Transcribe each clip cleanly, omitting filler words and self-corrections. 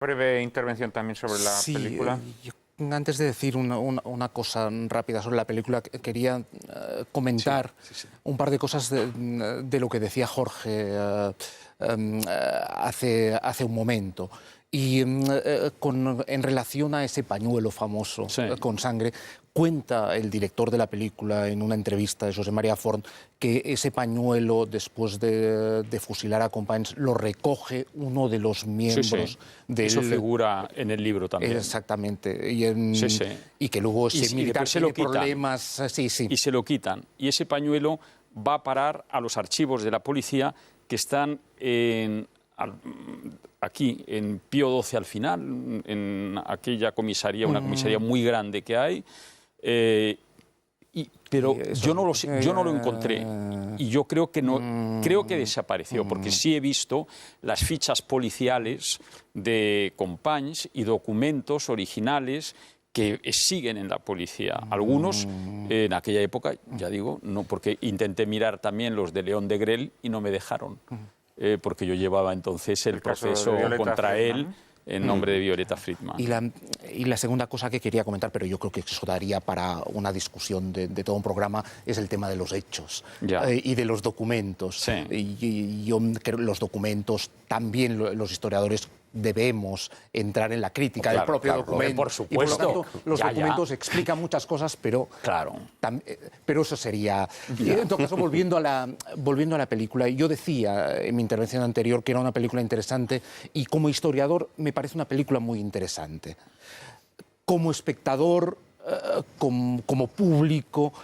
breve intervención también sobre la película. Antes de decir una cosa rápida sobre la película, quería comentar un par de cosas de lo que decía Jorge hace un momento. Y en relación a ese pañuelo famoso con sangre, cuenta el director de la película en una entrevista de José María Forn que ese pañuelo, después de fusilar a Companys, lo recoge uno de los miembros del... Eso figura en el libro también. Exactamente. Y que luego ese militar tiene problemas... Y se lo quitan. Y ese pañuelo va a parar a los archivos de la policía que están aquí, en Pío XII al final, en aquella comisaría, una comisaría muy grande que hay, pero yo no lo encontré y yo creo que desapareció, porque sí he visto las fichas policiales de Companys y documentos originales que siguen en la policía. Algunos en aquella época, ya digo, no, porque intenté mirar también los de León de Grell y no me dejaron. Porque yo llevaba entonces el proceso contra él en nombre de Violeta Friedman. Y la segunda cosa que quería comentar, pero yo creo que eso daría para una discusión de todo un programa, es el tema de los hechos y de los documentos. Y yo creo que los documentos, también los historiadores debemos entrar en la crítica del propio documento. Por supuesto. Y por lo tanto, los documentos explican muchas cosas, pero eso sería... En todo caso, volviendo a la película, yo decía en mi intervención anterior que era una película interesante y como historiador me parece una película muy interesante. Como espectador, como público,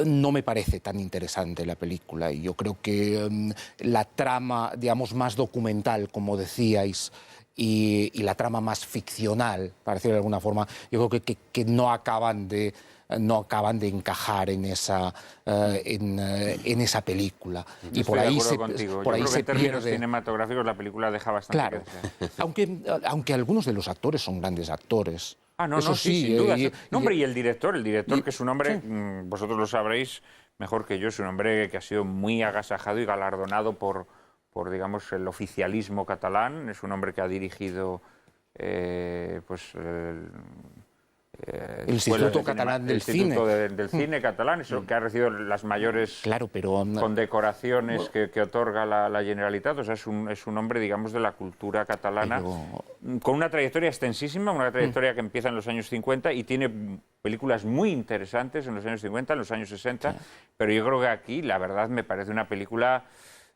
no me parece tan interesante la película. Y yo creo que la trama, digamos, más documental, como decíais, y la trama más ficcional, para decirlo de alguna forma, yo creo que no acaban de encajar en esa película. Y por ahí se en términos cinematográficos la película deja bastante que desear. Aunque algunos de los actores son grandes actores. Eso sí, sin duda. Y el director, que es un hombre, vosotros lo sabréis mejor que yo, es un hombre que ha sido muy agasajado y galardonado por digamos, el oficialismo catalán. Es un hombre que ha dirigido el Instituto Catalán del Cine. del Cine catalán, eso que ha recibido las mayores condecoraciones que otorga la Generalitat. O sea, es un hombre, digamos, de la cultura catalana, con una trayectoria extensísima, una trayectoria que empieza en los años 50 y tiene películas muy interesantes en los años 50, en los años 60, pero yo creo que aquí, la verdad, me parece una película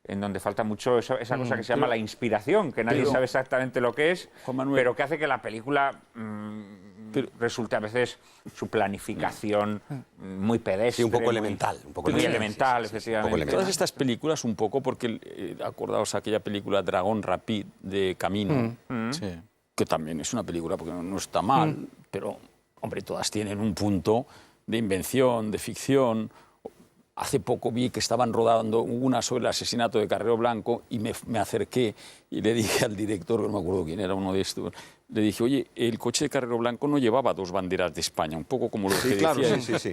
en donde falta mucho esa cosa que se llama la inspiración, que nadie sabe exactamente lo que es, pero que hace que la película resulte a veces su planificación muy pedestre. Un poco elemental. Muy elemental, efectivamente. Todas estas películas un poco, porque acordaos aquella película Dragón Rapid de Camino, que también es una película, porque no está mal, pero, hombre, todas tienen un punto de invención, de ficción. Hace poco vi que estaban rodando una sobre el asesinato de Carrero Blanco y me acerqué y le dije al director, no me acuerdo quién era, uno de estos, le dije, oye, el coche de Carrero Blanco no llevaba 2 banderas de España, un poco como lo que decía.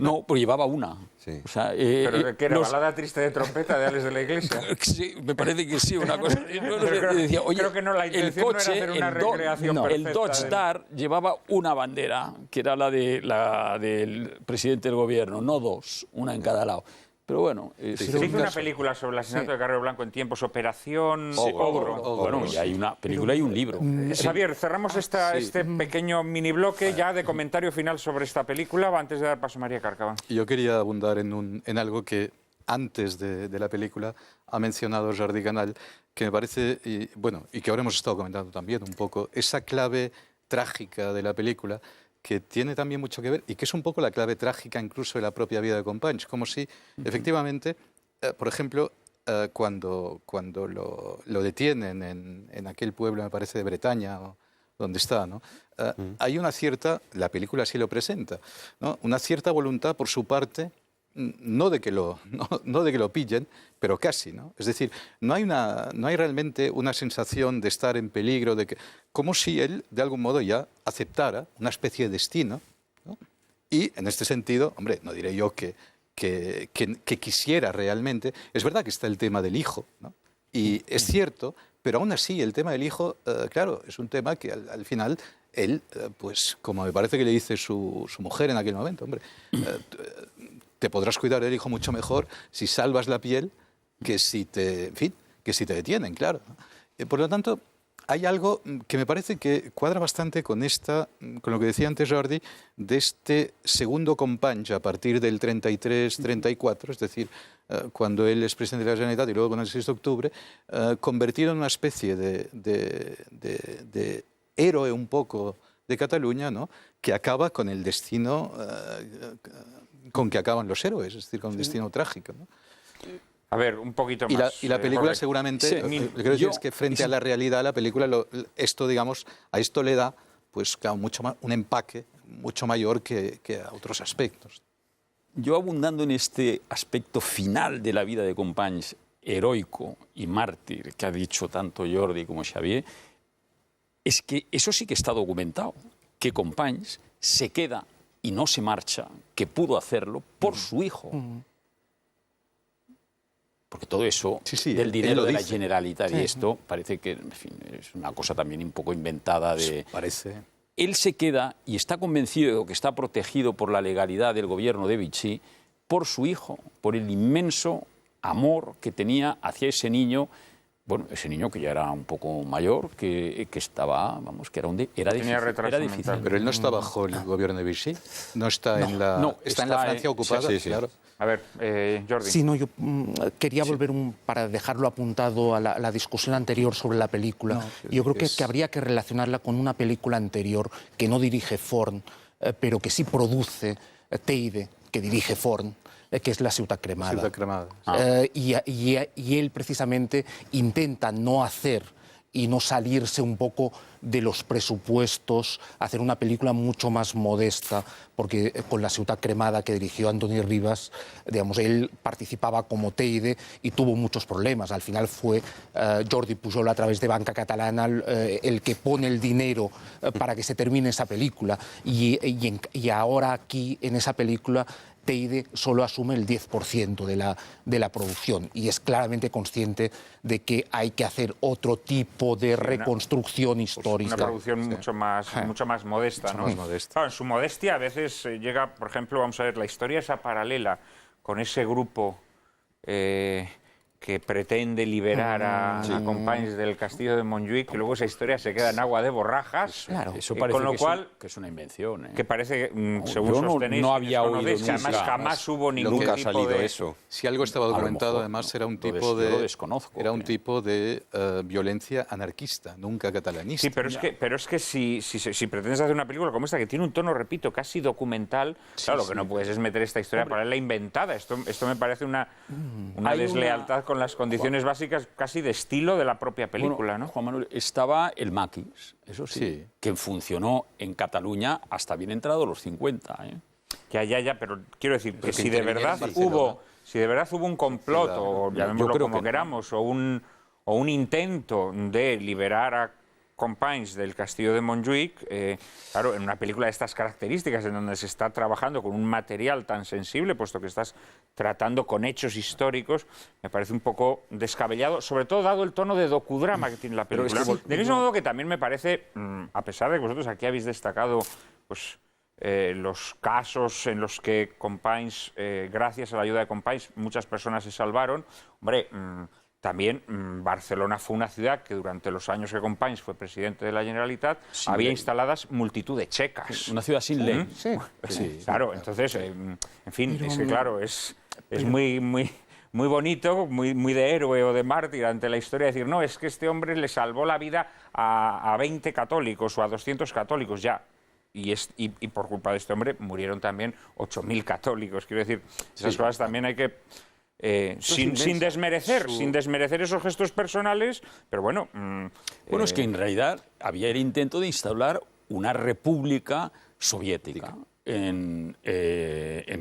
No, pero llevaba una. O sea, ¿pero qué era? ¿Balada triste de trompeta de Ales de la Iglesia? Sí, me parece que sí, una cosa. Decía, oye, creo que no, la intención el coche, no era hacer una recreación perfecta. El Dodge Dart llevaba una bandera, que era la del presidente del gobierno, no 2, una en cada lado. Pero bueno... Se hizo una película sobre el asesinato de Carrero Blanco en tiempos, Operación Ogro. Bueno, y hay una película y un libro. Xavier, cerramos este pequeño mini bloque ya de comentario final sobre esta película, antes de dar paso a María Cárcava. Yo quería abundar en algo que antes de la película ha mencionado Jordi Canal, que me parece, y que ahora hemos estado comentando también un poco, esa clave trágica de la película, que tiene también mucho que ver y que es un poco la clave trágica incluso de la propia vida de Companys, como si efectivamente, por ejemplo, cuando lo detienen en aquel pueblo, me parece, de Bretaña, o donde está, ¿no? Hay una cierta, la película sí lo presenta, ¿no? Una cierta voluntad por su parte, no de que lo pillen, pero casi, ¿no? Es decir, no hay realmente una sensación de estar en peligro, como si él, de algún modo, ya aceptara una especie de destino, ¿no? Y, en este sentido, hombre, no diré yo que quisiera realmente... Es verdad que está el tema del hijo, ¿no? Y es cierto pero aún así el tema del hijo, claro, es un tema que al final él, pues como me parece que le dice su mujer en aquel momento, hombre, te podrás cuidar del hijo mucho mejor si salvas la piel que si te, en fin, que si te detienen, claro. Por lo tanto, hay algo que me parece que cuadra bastante con lo que decía antes Jordi, de este segundo Companys a partir del 33-34, es decir, cuando él es presidente de la Generalitat y luego con el 6 de octubre, convertido en una especie de héroe un poco de Cataluña, ¿no?, que acaba con el destino con que acaban los héroes, es decir, con un destino trágico, ¿no? A ver, un poquito más. Y la película seguramente, lo que quiero decir es que frente a la realidad, la película, esto, digamos, a esto le da, pues claro, mucho más, un empaque mucho mayor que a otros aspectos. Yo, abundando en este aspecto final de la vida de Companys, heroico y mártir, que ha dicho tanto Jordi como Xavier, es que eso sí que está documentado, que Companys se queda y no se marcha, que pudo hacerlo por su hijo. Porque todo eso, del dinero de la Generalitat y esto, parece que, en fin, es una cosa también un poco inventada de... Parece. Él se queda y está convencido de que está protegido por la legalidad del gobierno de Vichy por su hijo, por el inmenso amor que tenía hacia ese niño, bueno, ese niño que ya era un poco mayor, que estaba, vamos, que era difícil. Pero él no está bajo el gobierno de Vichy, no está en la Francia ocupada, claro. A ver, Jordi. Sí, no, yo quería volver para dejarlo apuntado a la discusión anterior sobre la película. Yo creo que habría que relacionarla con una película anterior que no dirige Forn, pero que sí produce Teide, que dirige Forn, que es La Ciutat Cremada. Ciutat Cremada. Y él precisamente intenta no hacer y no salirse un poco de los presupuestos, hacer una película mucho más modesta, porque con La Ciutat Cremada, que dirigió Antoni Rivas, digamos, él participaba como Teide y tuvo muchos problemas. Al final fue Jordi Pujol, a través de Banca Catalana, el que pone el dinero para que se termine esa película. Y ahora aquí, en esa película, Teide solo asume el 10% de la producción y es claramente consciente de que hay que hacer otro tipo de reconstrucción histórica. Una producción mucho más modesta, ¿no? Más modesta. Claro, en su modestia a veces llega, por ejemplo, vamos a ver, la historia esa paralela con ese grupo que pretende liberar a Companys del castillo de Montjuïc, que luego esa historia se queda en agua de borrajas. Claro, eso parece con lo cual, que es una invención. Que parece, según sostenéis, no había oído que además jamás hubo ningún nunca tipo ha salido de... eso. Si algo estaba documentado, además, era un tipo de violencia anarquista, nunca catalanista. Sí, pero es que si pretendes hacer una película como esta, que tiene un tono, repito, casi documental, claro, lo que no puedes es meter esta historia paralela inventada. Esto me parece una deslealtad con las condiciones básicas casi de estilo de la propia película, ¿no? Juan Manuel, estaba el Maquis, eso sí, que funcionó en Cataluña hasta bien entrado los 50. Ya, pero quiero decir que si de verdad hubo un complot, o llamémoslo como queramos, o un intento de liberar a Companys del castillo de Montjuïc, claro, en una película de estas características, en donde se está trabajando con un material tan sensible, puesto que estás tratando con hechos históricos, me parece un poco descabellado, sobre todo dado el tono de docudrama que tiene la película. Del mismo modo que también me parece, a pesar de que vosotros aquí habéis destacado pues, los casos en los que Companys, gracias a la ayuda de Companys, muchas personas se salvaron, hombre... También Barcelona fue una ciudad que durante los años que Companys fue presidente de la Generalitat había instaladas multitud de checas. Una ciudad sin ley. Sí. Claro, entonces, en fin, es que claro, es muy bonito, muy de héroe o de mártir ante la historia, decir, no, es que este hombre le salvó la vida a 20 católicos o a 200 católicos ya. Y por culpa de este hombre murieron también 8.000 católicos. Quiero decir, esas cosas también hay que... sin desmerecer esos gestos personales, pero bueno... Bueno, es que en realidad había el intento de instaurar una república soviética en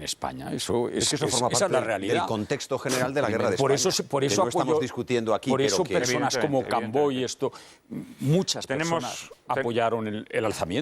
España. Eso forma parte la realidad. Del contexto general de la guerra de España. Por eso no estamos discutiendo aquí. Por eso personas como Camboy, muchas personas apoyaron el alzamiento.